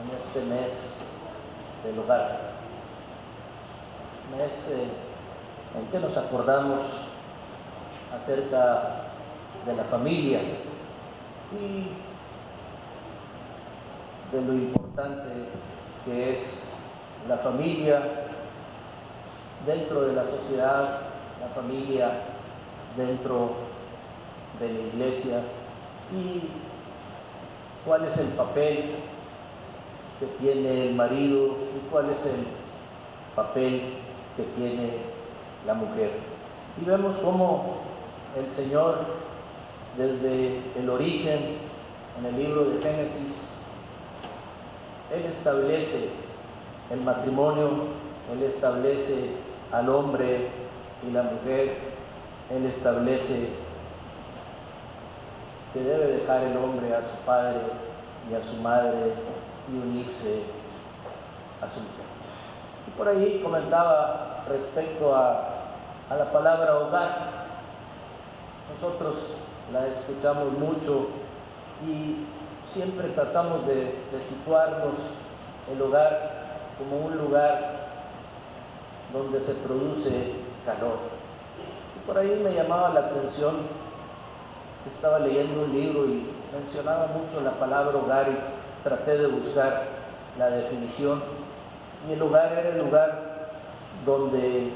en este mes del hogar, mes en que nos acordamos acerca de la familia y de lo importante que es la familia dentro de la sociedad, la familia dentro de la iglesia y cuál es el papel que tiene el marido y cuál es el papel que tiene la mujer. Y vemos cómo el Señor, desde el origen, en el libro de Génesis, Él establece el matrimonio, Él establece al hombre y la mujer, Él establece que debe dejar el hombre a su padre y a su madre y unirse a su mujer. Y por ahí comentaba respecto a la palabra hogar. Nosotros la escuchamos mucho y siempre tratamos de situarnos el hogar como un lugar donde se produce calor. Y por ahí me llamaba la atención, estaba leyendo un libro y mencionaba mucho la palabra hogar y traté de buscar la definición. Y el hogar era el lugar donde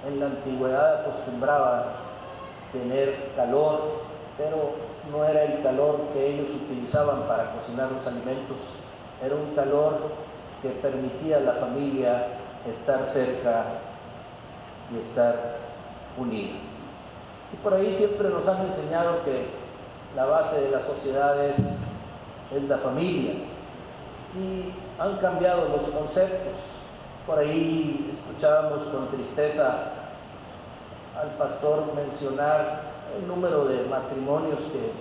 en la antigüedad acostumbraba tener calor, pero no era el calor que ellos utilizaban para cocinar los alimentos, era un calor que permitía a la familia estar cerca y estar unida. Y por ahí siempre nos han enseñado que la base de la sociedad es la familia, y han cambiado los conceptos. Por ahí escuchábamos con tristeza al pastor mencionar el número de matrimonios que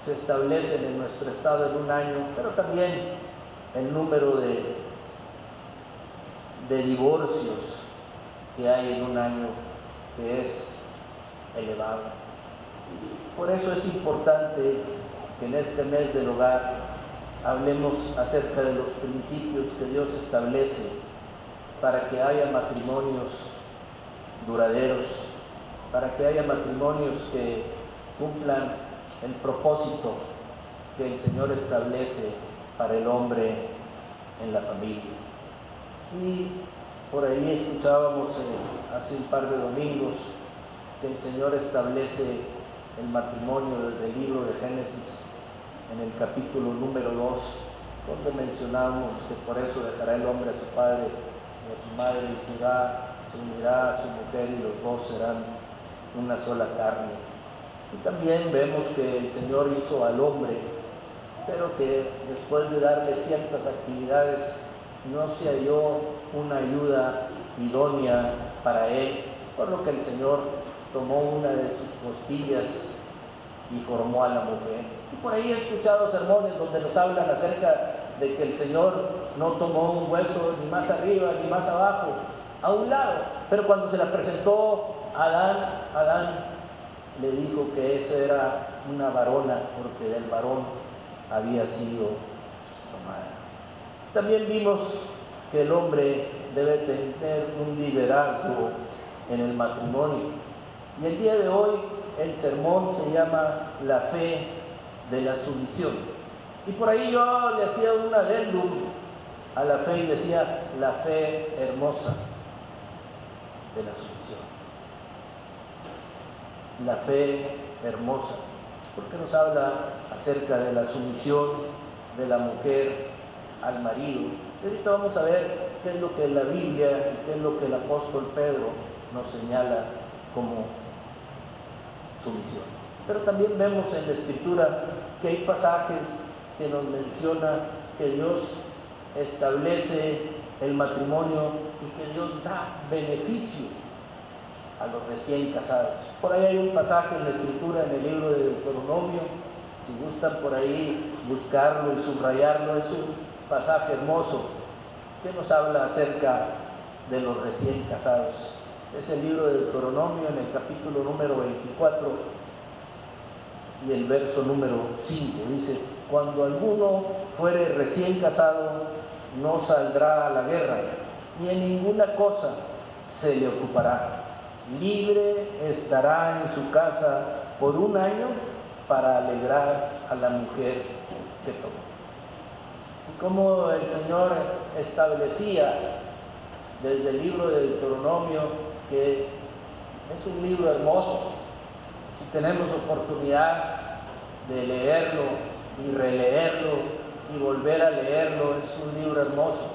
se establecen en nuestro estado en un año, pero también el número de divorcios que hay en un año, que es elevado. Y por eso es importante que en este mes del hogar hablemos acerca de los principios que Dios establece para que haya matrimonios duraderos, para que haya matrimonios que cumplan el propósito que el Señor establece para el hombre en la familia. Y por ahí escuchábamos hace un par de domingos que el Señor establece el matrimonio desde el libro de Génesis, en el capítulo número 2, donde mencionamos que por eso dejará el hombre a su padre y a su madre y se unirá a su mujer y los dos serán una sola carne. Y también vemos que el Señor hizo al hombre, pero que después de darle ciertas actividades no se halló una ayuda idónea para él, por lo que el Señor tomó una de sus costillas y formó a la mujer. Y por ahí he escuchado sermones donde nos hablan acerca de que el Señor no tomó un hueso ni más arriba ni más abajo, a un lado, pero cuando se la presentó a Adán le dijo que esa era una varona, porque del varón había sido tomada. También vimos que el hombre debe tener un liderazgo en el matrimonio. Y el día de hoy el sermón se llama La fe de la sumisión. Y por ahí yo le hacía un adendum a la fe y decía la fe hermosa de la sumisión. La fe hermosa, porque nos habla acerca de la sumisión de la mujer al marido. Y ahorita vamos a ver qué es lo que la Biblia y qué es lo que el apóstol Pedro nos señala como sumisión. Pero también vemos en la Escritura que hay pasajes que nos menciona que Dios establece el matrimonio y que Dios da beneficio a los recién casados. Por ahí hay un pasaje en la Escritura, en el libro de Deuteronomio, si gustan por ahí buscarlo y subrayarlo, es un pasaje hermoso que nos habla acerca de los recién casados. Es el libro de Deuteronomio en el capítulo número 24 y el verso número 5, dice: cuando alguno fuere recién casado, no saldrá a la guerra, ni en ninguna cosa se le ocupará. Libre estará en su casa por 1 año para alegrar a la mujer que tomó. Y como el Señor establecía desde el libro de Deuteronomio, que es un libro hermoso, si tenemos oportunidad de leerlo y releerlo y volver a leerlo, es un libro hermoso.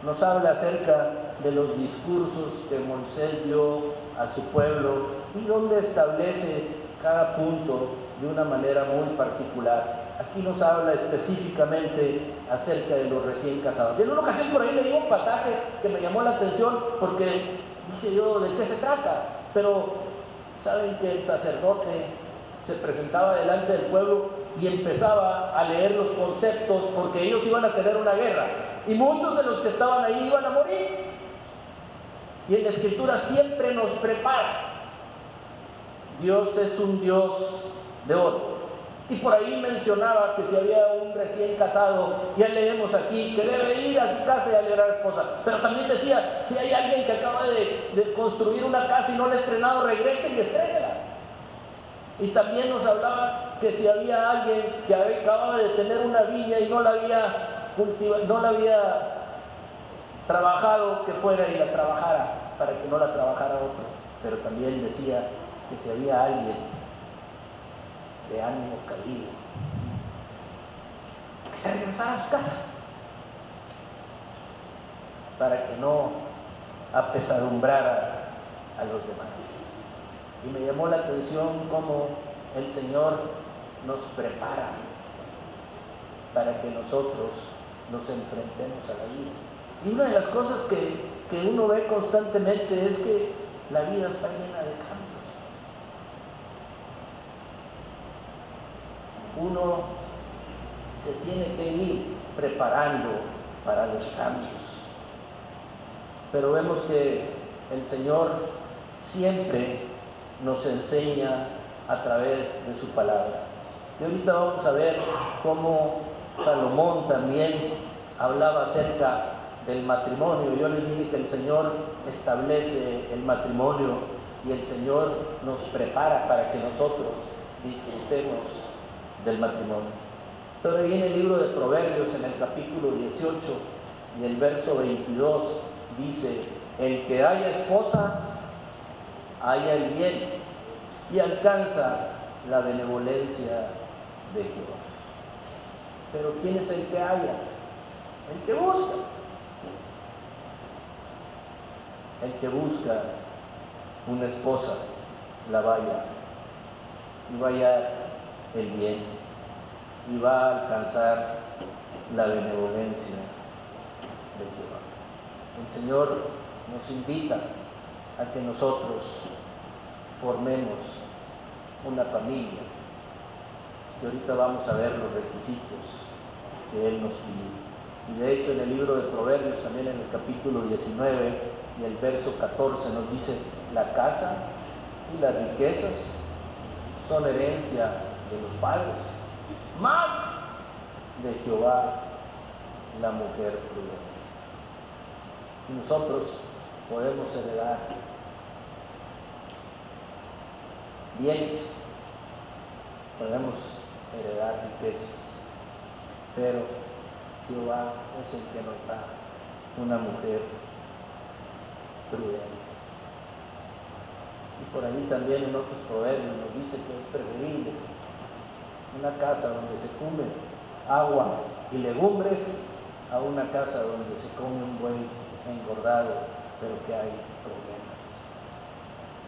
Nos habla acerca de los discursos que Moisés dio a su pueblo y donde establece cada punto de una manera muy particular. Aquí nos habla específicamente acerca de los recién casados. Y en una ocasión por ahí leí un pasaje que me llamó la atención porque dije yo, ¿de qué se trata? Pero saben que el sacerdote se presentaba delante del pueblo y empezaba a leer los conceptos porque ellos iban a tener una guerra y muchos de los que estaban ahí iban a morir. Y en la Escritura siempre nos prepara. Dios es un Dios de oro. Y por ahí mencionaba que si había un recién casado, ya leemos aquí, que debe ir a su casa y alegrar a la esposa. Pero también decía, si hay alguien que acaba de construir una casa y no la ha estrenado, regrese y estrénela. Y también nos hablaba que si había alguien que acababa de tener una viña y no la había cultivado, no la había trabajado, que fuera y la trabajara, para que no la trabajara otro. Pero también decía que si había alguien de ánimo caído, que se regresara a su casa, para que no apesadumbrara a los demás. Y me llamó la atención cómo el Señor nos prepara para que nosotros nos enfrentemos a la vida. Y una de las cosas que uno ve constantemente es que la vida está llena de cambios. Uno se tiene que ir preparando para los cambios. Pero vemos que el Señor siempre nos enseña a través de su palabra. Y ahorita vamos a ver cómo Salomón también hablaba acerca del matrimonio. Yo les dije que el Señor establece el matrimonio y el Señor nos prepara para que nosotros disfrutemos del matrimonio. Pero ahí en el libro de Proverbios, en el capítulo 18 y el verso 22, dice: el que haya esposa, halla el bien y alcanza la benevolencia de Jehová. Pero ¿quién es el que halla? El que busca. El que busca una esposa la vaya y va a hallar el bien y va a alcanzar la benevolencia de Jehová. El Señor nos invita a que nosotros formemos una familia. Y ahorita vamos a ver los requisitos que Él nos pide. Y de hecho en el libro de Proverbios, también en el capítulo 19 y el verso 14 nos dice: la casa y las riquezas son herencia de los padres, más de Jehová la mujer prudente. Y nosotros podemos heredar bienes, podemos heredar riquezas, pero Jehová es el que nos da una mujer prudente. Y por ahí también en otros proverbios nos dice que es preferible una casa donde se come agua y legumbres a una casa donde se come un buey engordado, pero que hay problemas.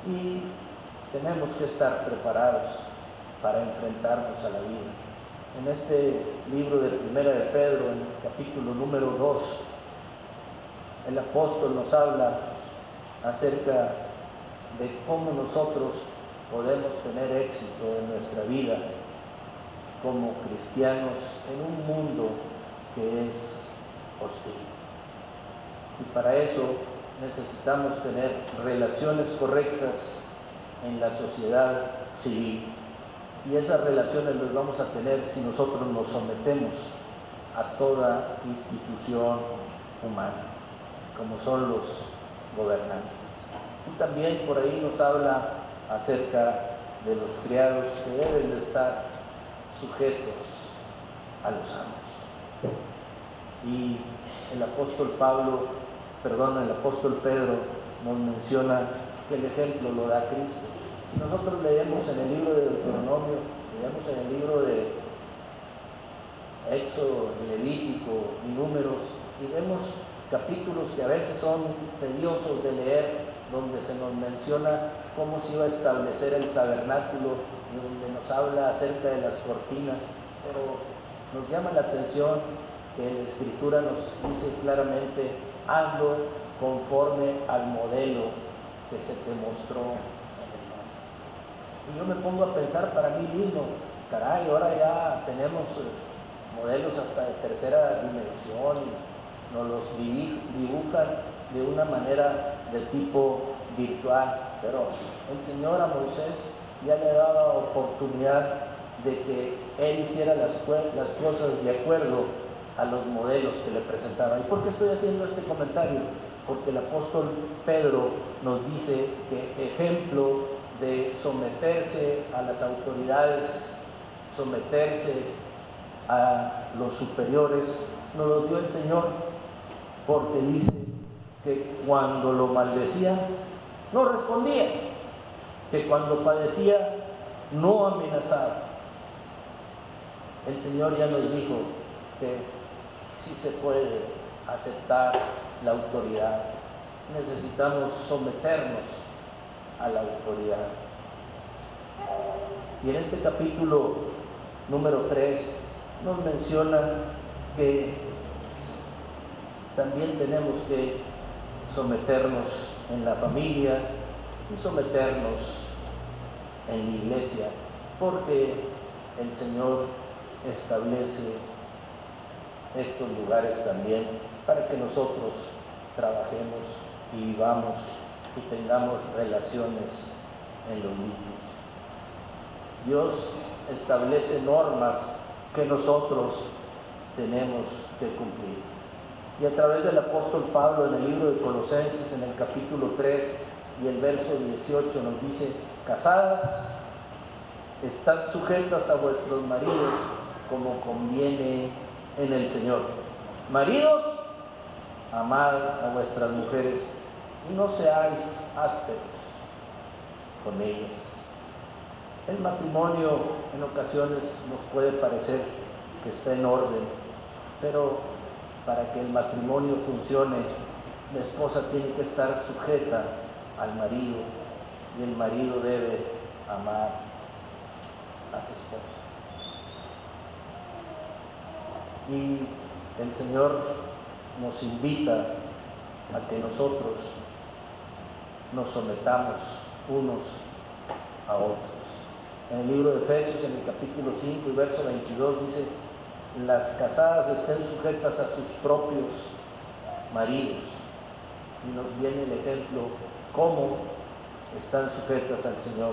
Y tenemos que estar preparados para enfrentarnos a la vida. En este libro de Primera de Pedro, en el capítulo número 2, el apóstol nos habla acerca de cómo nosotros podemos tener éxito en nuestra vida como cristianos en un mundo que es hostil. Y para eso necesitamos tener relaciones correctas en la sociedad civil. Y esas relaciones las vamos a tener si nosotros nos sometemos a toda institución humana, como son los gobernantes. Y también por ahí nos habla acerca de los criados que deben de estar sujetos a los amos. Y el apóstol Pedro nos menciona que el ejemplo lo da Cristo. Si nosotros leemos en el libro de Deuteronomio, leemos en el libro de Éxodo, Levítico y Números, y vemos capítulos que a veces son tediosos de leer, donde se nos menciona cómo se iba a establecer el tabernáculo, y donde nos habla acerca de las cortinas, pero nos llama la atención que la Escritura nos dice claramente: hazlo conforme al modelo que se te mostró en el monte. Y yo me pongo a pensar para mí mismo, caray, ahora ya tenemos modelos hasta de tercera dimensión, y nos los dibujan de una manera de tipo virtual, pero el Señor a Moisés ya le daba oportunidad de que él hiciera las cosas de acuerdo a los modelos que le presentaba. ¿Y por qué estoy haciendo este comentario? Porque el apóstol Pedro nos dice que ejemplo de someterse a las autoridades, someterse a los superiores, nos lo dio el Señor, porque dice que cuando lo maldecían, no respondía, que cuando padecía, no amenazaba. El Señor ya nos dijo que sí se puede aceptar la autoridad. Necesitamos someternos a la autoridad. Y en este capítulo número 3 nos menciona que también tenemos que someternos en la familia y someternos en la iglesia, porque el Señor establece estos lugares también para que nosotros trabajemos y vivamos y tengamos relaciones en los mismos. Dios establece normas que nosotros tenemos que cumplir. Y a través del apóstol Pablo en el libro de Colosenses, en el capítulo 3 y el verso 18 nos dice: casadas, estad sujetas a vuestros maridos como conviene en el Señor. Maridos, amad a vuestras mujeres y no seáis ásperos con ellas. El matrimonio en ocasiones nos puede parecer que está en orden, pero para que el matrimonio funcione, la esposa tiene que estar sujeta al marido y el marido debe amar a su esposa. Y el Señor nos invita a que nosotros nos sometamos unos a otros. En el libro de Efesios, en el capítulo 5 y verso 22, dice: las casadas estén sujetas a sus propios maridos. Y nos viene el ejemplo cómo están sujetas al Señor,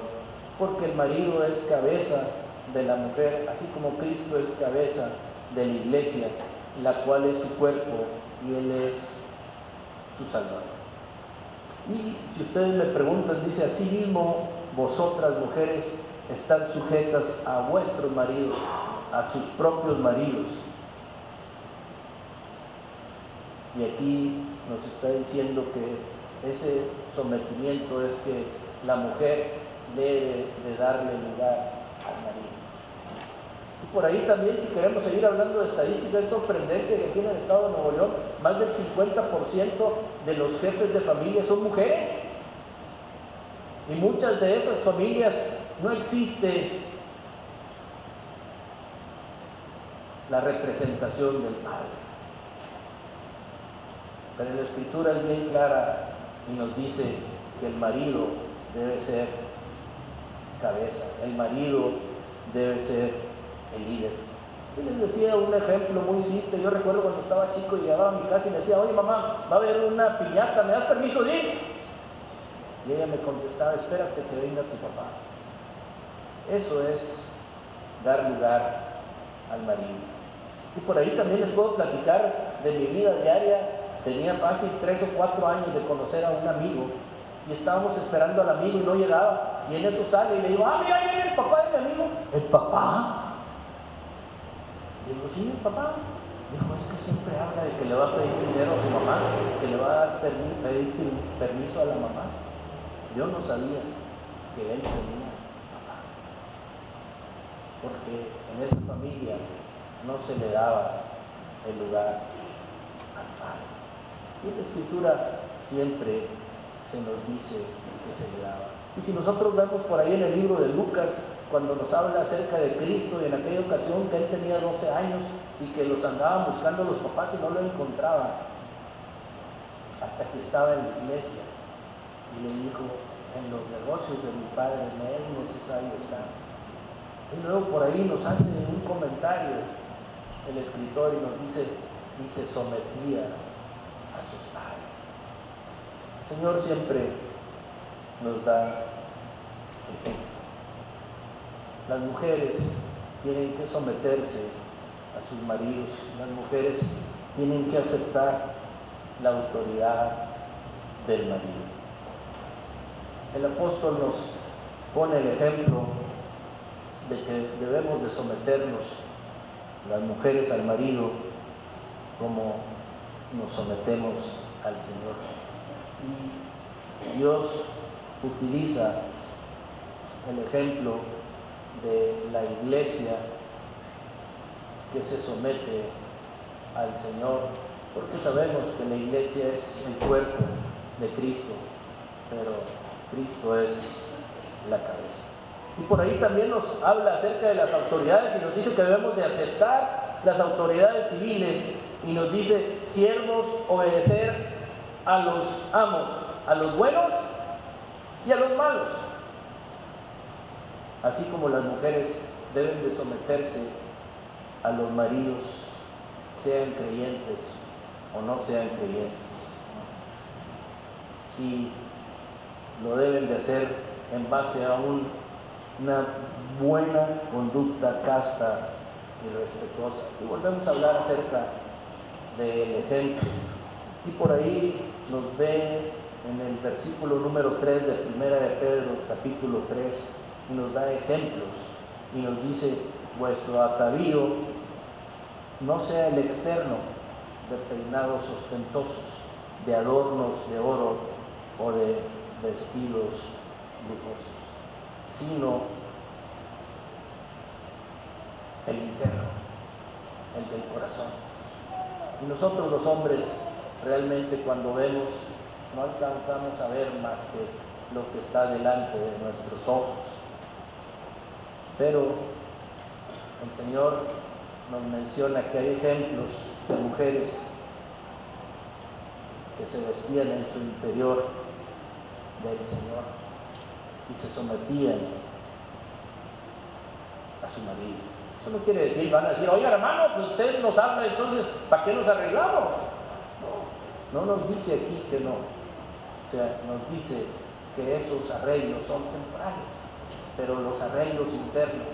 porque el marido es cabeza de la mujer, así como Cristo es cabeza de la iglesia, la cual es su cuerpo y Él es su Salvador. Y si ustedes me preguntan, dice: asimismo vosotras mujeres están sujetas a vuestros maridos, a sus propios maridos. Y aquí nos está diciendo que ese sometimiento es que la mujer debe de darle lugar al marido. Y por ahí también, si queremos seguir hablando de estadísticas, es sorprendente que aquí en el estado de Nuevo León más del 50% de los jefes de familia son mujeres. Y muchas de esas familias no existe la representación del padre. Pero la Escritura es bien clara y nos dice que el marido debe ser cabeza, el marido debe ser el líder. Y les decía un ejemplo muy simple. Yo recuerdo cuando estaba chico, llegaba a mi casa y le decía: oye mamá, va a haber una piñata, ¿me das permiso de ir? Y ella me contestaba: espérate que venga tu papá. Eso es dar lugar al marido. Y por ahí también les puedo platicar de mi vida diaria. Tenía fácil 3 o 4 años de conocer a un amigo y estábamos esperando al amigo y no llegaba. Y en eso sale y le digo, mira, ahí viene el papá de mi amigo. ¿El papá? Y digo, sí, el papá. Dijo, es que siempre habla de que le va a pedir dinero a su mamá, que le va a dar pedir permiso a la mamá. Yo no sabía que él tenía papá, porque en esa familia no se le daba el lugar al padre. Y en la Escritura siempre se nos dice que se le daba. Y si nosotros vemos por ahí en el libro de Lucas, cuando nos habla acerca de Cristo, y en aquella ocasión que él tenía 12 años y que los andaban buscando los papás y no lo encontraban, hasta que estaba en la iglesia y le dijo, en los negocios de mi padre me es necesario estar. Y luego por ahí nos hace un comentario el escritor y nos dice, y se sometía a sus padres. El Señor siempre nos da ejemplo. Las mujeres tienen que someterse a sus maridos, las mujeres tienen que aceptar la autoridad del marido. El apóstol nos pone el ejemplo de que debemos de someternos las mujeres al marido como nos sometemos al Señor. Y Dios utiliza el ejemplo de la iglesia que se somete al Señor, porque sabemos que la iglesia es el cuerpo de Cristo, pero Cristo es la cabeza. Y por ahí también nos habla acerca de las autoridades y nos dice que debemos de aceptar las autoridades civiles y nos dice, siervos, obedecer a los amos, a los buenos y a los malos. Así como las mujeres deben de someterse a los maridos, sean creyentes o no sean creyentes. Y lo deben de hacer en base a una buena conducta casta y respetuosa. Y volvemos a hablar acerca del ejemplo. Y por ahí nos ve en el versículo número 3 de Primera de Pedro, capítulo 3, y nos da ejemplos y nos dice, vuestro atavío no sea el externo de peinados ostentosos, de adornos de oro o de vestidos lujosos, sino el interno, el del corazón. Y nosotros los hombres realmente cuando vemos no alcanzamos a ver más que lo que está delante de nuestros ojos. Pero el Señor nos menciona que hay ejemplos de mujeres que se vestían en su interior del Señor y se sometían a su marido. Eso no quiere decir, van a decir, oiga hermano, pues usted nos habla, entonces, ¿para qué nos arreglamos? No nos dice aquí que no. O sea, nos dice que esos arreglos son temporales, pero los arreglos internos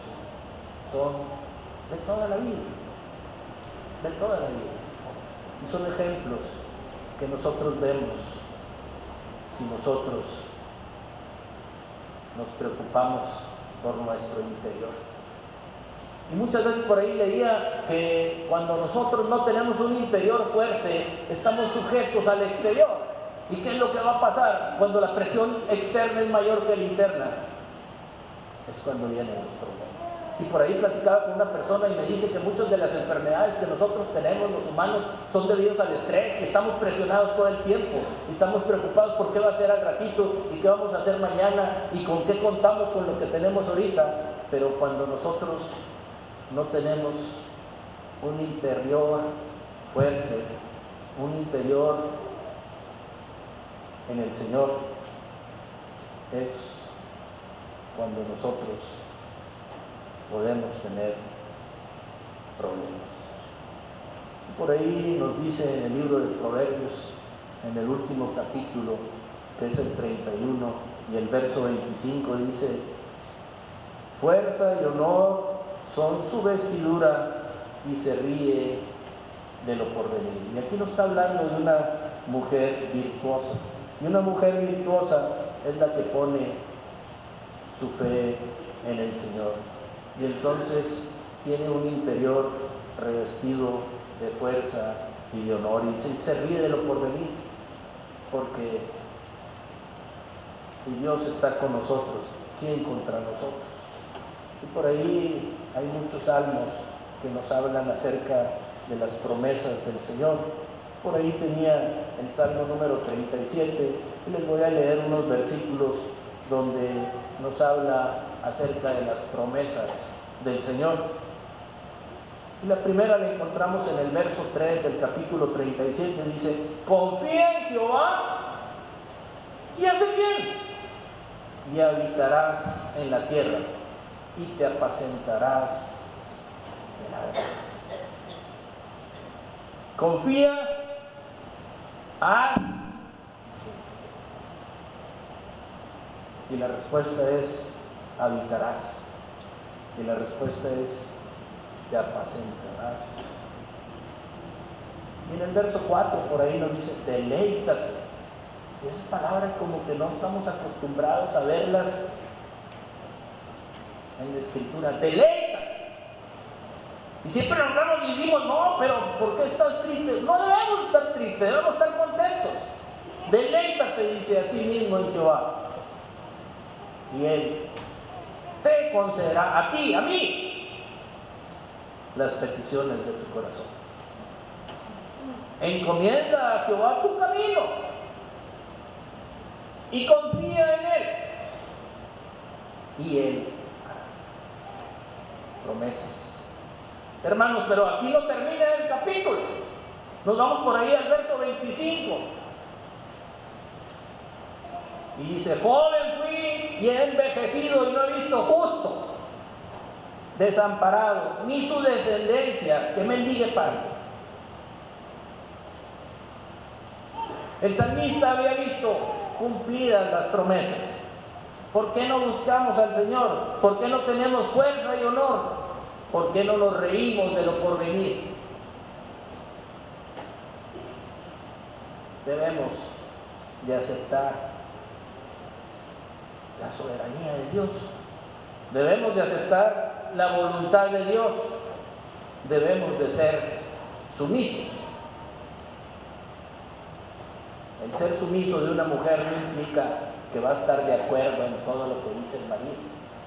son de toda la vida, de toda la vida. Y son ejemplos que nosotros vemos si nosotros nos preocupamos por nuestro interior. Y muchas veces por ahí leía que cuando nosotros no tenemos un interior fuerte, estamos sujetos al exterior. ¿Y qué es lo que va a pasar cuando la presión externa es mayor que la interna? Es cuando vienen los problemas. Y por ahí platicaba con una persona y me dice que muchas de las enfermedades que nosotros tenemos, los humanos, son debidos al estrés, que estamos presionados todo el tiempo, y estamos preocupados por qué va a ser al ratito, y qué vamos a hacer mañana, y con qué contamos con lo que tenemos ahorita. Pero cuando nosotros no tenemos un interior fuerte, un interior en el Señor, es cuando nosotros podemos tener problemas. Y por ahí nos dice en el libro de Proverbios, en el último capítulo, que es el 31 y el verso 25, dice, fuerza y honor son su vestidura y se ríe de lo porvenir. Y aquí nos está hablando de una mujer virtuosa. Y una mujer virtuosa es la que pone su fe en el Señor. Y entonces tiene un interior revestido de fuerza y de honor y se ríe de lo porvenir, porque si Dios está con nosotros, ¿quién contra nosotros? Y por ahí hay muchos salmos que nos hablan acerca de las promesas del Señor. Por ahí tenía el Salmo número 37 y les voy a leer unos versículos donde nos habla acerca de las promesas del Señor. Y la primera la encontramos en el verso 3 del capítulo 37, dice: confía en Jehová y haz el bien, y habitarás en la tierra, y te apacentarás de la verdad. Confía, haz, y la respuesta es habitarás, y la respuesta es te apacentarás. Y en el verso 4 por ahí nos dice deleítate. Y esas palabras como que no estamos acostumbrados a verlas en la Escritura. Deleítate. Y siempre nos vamos y decimos, no, pero ¿por qué estás triste? No debemos estar tristes, debemos estar contentos. Deleítate, dice así mismo en Jehová, y Él te concederá a ti, a mí, las peticiones de tu corazón. Encomienda a Jehová tu camino y confía en Él, y Él hará. Promesas. Hermanos, pero aquí no termina el capítulo. Nos vamos por ahí al verso 25. Y dice: joven fui y he envejecido y no he visto justo desamparado, ni su descendencia que mendigue pan. El salmista había visto cumplidas las promesas. ¿Por qué no buscamos al Señor? ¿Por qué no tenemos fuerza y honor? ¿Por qué no nos reímos de lo porvenir? Debemos de aceptar la soberanía de Dios. Debemos de aceptar la voluntad de Dios. Debemos de ser sumisos. El ser sumiso de una mujer no implica que va a estar de acuerdo en todo lo que dice el marido,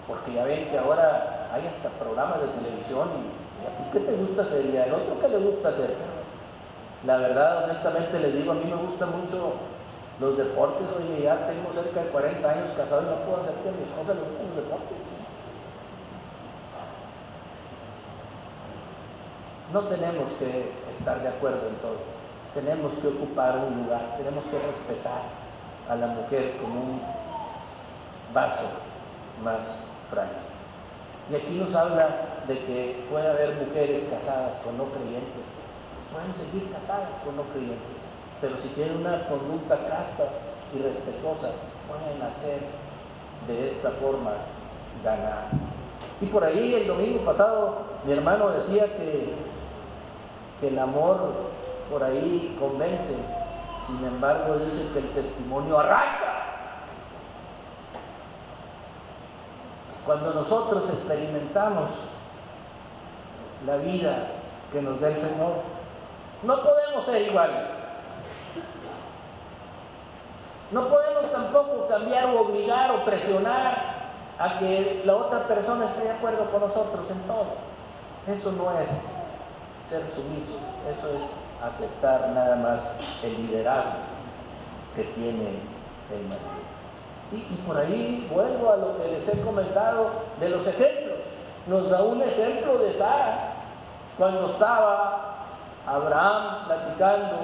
porque ya ven que ahora hay hasta programas de televisión y a ti qué te gusta hacer y al otro qué le gusta hacer. La verdad, honestamente les digo, a mí me gustan mucho los deportes. Oye, ya tengo cerca de 40 años casado y no puedo hacer que a mi esposa le gusten los deportes. No tenemos que estar de acuerdo en todo. Tenemos que ocupar un lugar, tenemos que respetar a la mujer como un vaso más frágil. Y aquí nos habla de que puede haber mujeres casadas con no creyentes, pueden seguir casadas con no creyentes, pero si tienen una conducta casta y respetuosa, pueden hacer de esta forma ganar. Y por ahí el domingo pasado mi hermano decía que el amor por ahí convence, sin embargo dice que el testimonio arranca. Cuando nosotros experimentamos la vida que nos da el Señor, no podemos ser iguales. No podemos tampoco cambiar o obligar o presionar a que la otra persona esté de acuerdo con nosotros en todo. Eso no es ser sumiso, eso es aceptar nada más el liderazgo que tiene el marido. Y por ahí vuelvo a lo que les he comentado de los ejemplos. Nos da un ejemplo de Sara, cuando estaba Abraham platicando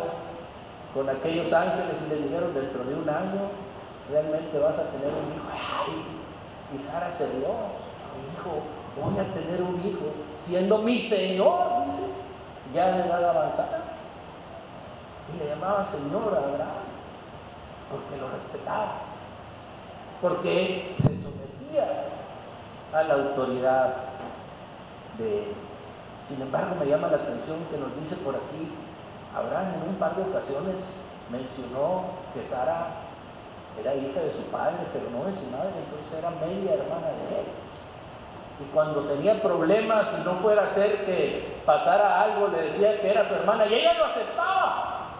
con aquellos ángeles y le dijeron: dentro de un año realmente vas a tener un hijo. ¡Ay! Y Sara se rió y dijo: voy a tener un hijo siendo mi Señor, dice, ya de edad avanzada. Y le llamaba Señor a Abraham porque lo respetaba, porque se sometía a la autoridad de él. Sin embargo, me llama la atención que nos dice por aquí, Abraham en un par de ocasiones mencionó que Sara era hija de su padre, pero no de su madre, entonces era media hermana de él. Y cuando tenía problemas y no fuera a ser que pasara algo, le decía que era su hermana y ella lo aceptaba.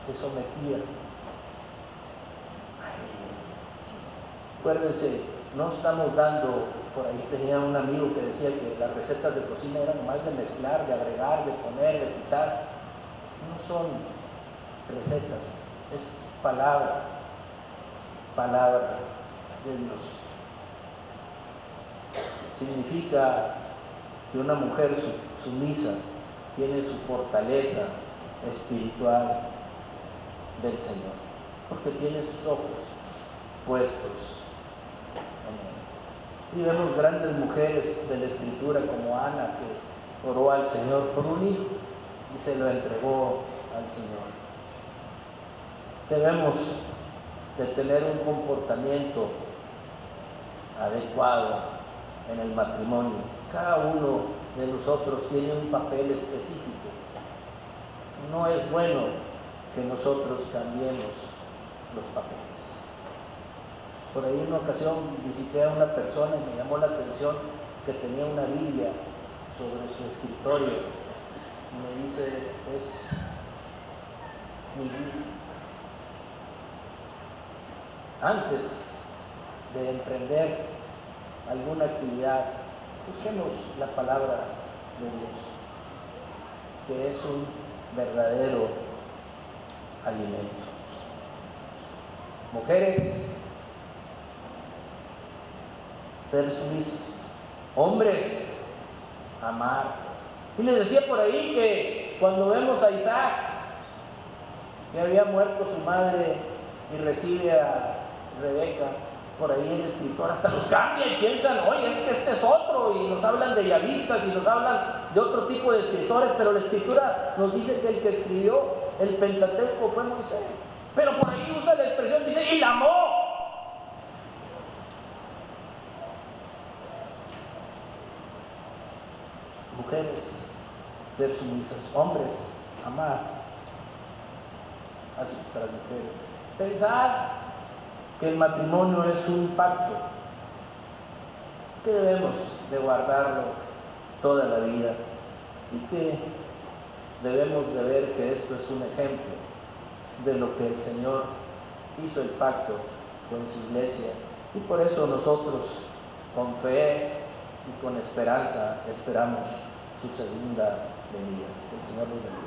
Se sometía. Acuérdense, no estamos dando, por ahí tenía un amigo que decía que las recetas de cocina eran más de mezclar, de agregar, de poner, de quitar. No son recetas, es palabra de Dios. Significa que una mujer sumisa tiene su fortaleza espiritual del Señor, porque tiene sus ojos puestos en Él. Y vemos grandes mujeres de la Escritura como Ana, que oró al Señor por un hijo y se lo entregó al Señor. Debemos de tener un comportamiento adecuado en el matrimonio. Cada uno de nosotros tiene un papel específico. No es bueno que nosotros cambiemos los papeles. Por ahí en una ocasión visité a una persona y me llamó la atención que tenía una Biblia sobre su escritorio. Y me dice, es mi Biblia. Antes de emprender alguna actividad, busquemos la palabra de Dios, que es un verdadero alimento. Mujeres, ser sumisas. Hombres, amar. Y les decía por ahí que cuando vemos a Isaac, que había muerto su madre y recibe a Rebeca, por ahí el escritor hasta los cambia y piensan, oye, es que este es otro, y nos hablan de yavistas y nos hablan de otro tipo de escritores, pero la escritura nos dice que el que escribió el Pentateuco fue Moisés. Pero por ahí usa la expresión, dice, y la amó. Mujeres, ser sumisas. Hombres, amar a sus mujeres. Pensar que el matrimonio es un pacto que debemos de guardarlo toda la vida y que debemos de ver que esto es un ejemplo de lo que el Señor hizo el pacto con su iglesia, y por eso nosotros con fe y con esperanza esperamos su segunda venida. Que el Señor nos bendiga.